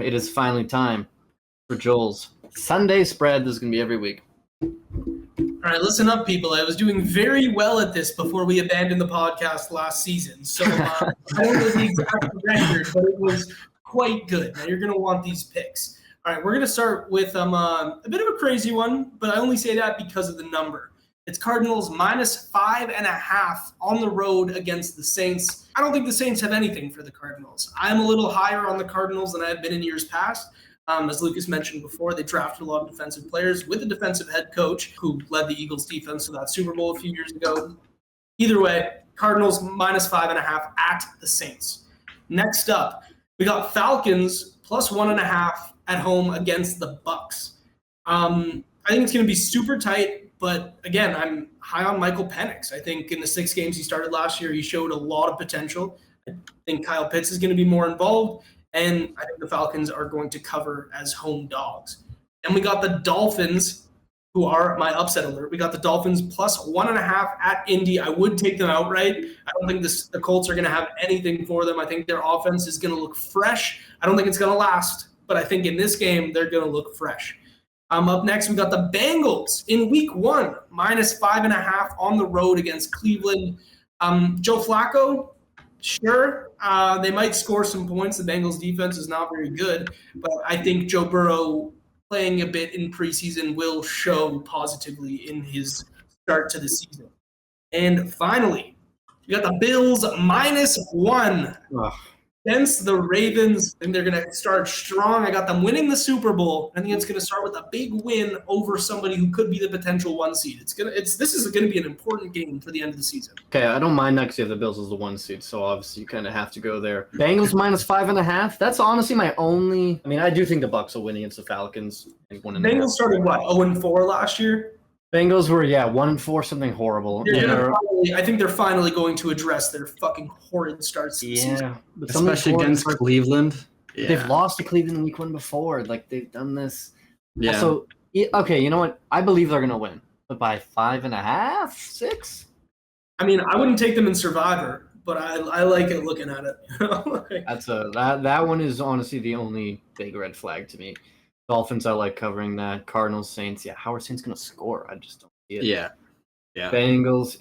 it is finally time for Joel's Sunday spread. This is going to be every week. All right, listen up, people. I was doing very well at this before we abandoned the podcast last season. So I don't know the exact record, but it was quite good. Now you're going to want these picks. All right, we're going to start with a bit of a crazy one, but I only say that because of the number. It's Cardinals -5.5 on the road against the Saints. I don't think the Saints have anything for the Cardinals. I'm a little higher on the Cardinals than I have been in years past. As Lucas mentioned before, they drafted a lot of defensive players with a defensive head coach who led the Eagles defense to that Super Bowl a few years ago. Either way, Cardinals -5.5 at the Saints. Next up, we got Falcons +1.5 at home against the Bucs. I think it's going to be super tight. But again, I'm high on Michael Penix. I think in the 6 games he started last year, he showed a lot of potential. I think Kyle Pitts is going to be more involved, and I think the Falcons are going to cover as home dogs. And we got the Dolphins, who are my upset alert. We got the Dolphins +1.5 at Indy. I would take them outright. I don't think the Colts are going to have anything for them. I think their offense is going to look fresh. I don't think it's going to last, but I think in this game they're going to look fresh. Up next, we got the Bengals in week 1, -5.5 on the road against Cleveland. Joe Flacco, sure, they might score some points. The Bengals defense is not very good, but I think Joe Burrow playing a bit in preseason will show positively in his start to the season. And finally, we got the Bills -1. Ugh. Against the Ravens, and they're going to start strong. I got them winning the Super Bowl. I think it's going to start with a big win over somebody who could be the potential 1 seed. This is going to be an important game for the end of the season. Okay, I don't mind that because you have the Bills as the 1 seed, so obviously you kind of have to go there. Bengals -5.5. That's honestly my only. I mean, I do think the Bucs will win against the Falcons. Bengals started what, 0-4 last year? Bengals were 1-4, something horrible. I think they're finally going to address their fucking horrid starts. Yeah, especially against Cleveland. Yeah. They've lost to Cleveland in week 1 before. Like they've done this. Yeah. So okay, you know what? I believe they're gonna win, but by 5.5, 6. I mean, I wouldn't take them in Survivor, but I like it looking at it. That's that one is honestly the only big red flag to me. Dolphins, I like covering that. Cardinals, Saints, how are Saints going to score? I just don't see it. Yeah. Bengals,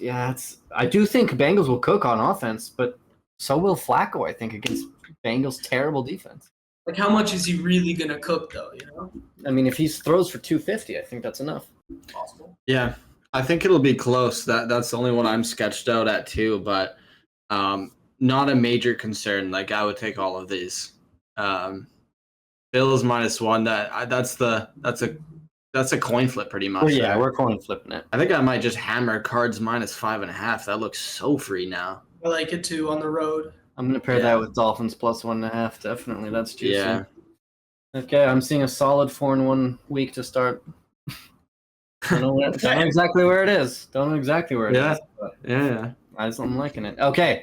I do think Bengals will cook on offense, but so will Flacco, I think, against Bengals' terrible defense. Like, how much is he really going to cook, though, you know? I mean, if he throws for 250, I think that's enough. Possible. Yeah, I think it'll be close. That's the only one I'm sketched out at, too, but not a major concern. Like, I would take all of these. Bills -1. That's a coin flip pretty much. Well, we're coin flipping it. I think I might just hammer Cards -5.5. That looks so free now. I like it too on the road. I'm gonna pair that with Dolphins +1.5. Definitely, that's juicy. Yeah. Okay, I'm seeing a solid 4-1 week to start. Don't know exactly where it is. Don't know exactly where it is. Yeah. I'm liking it. Okay,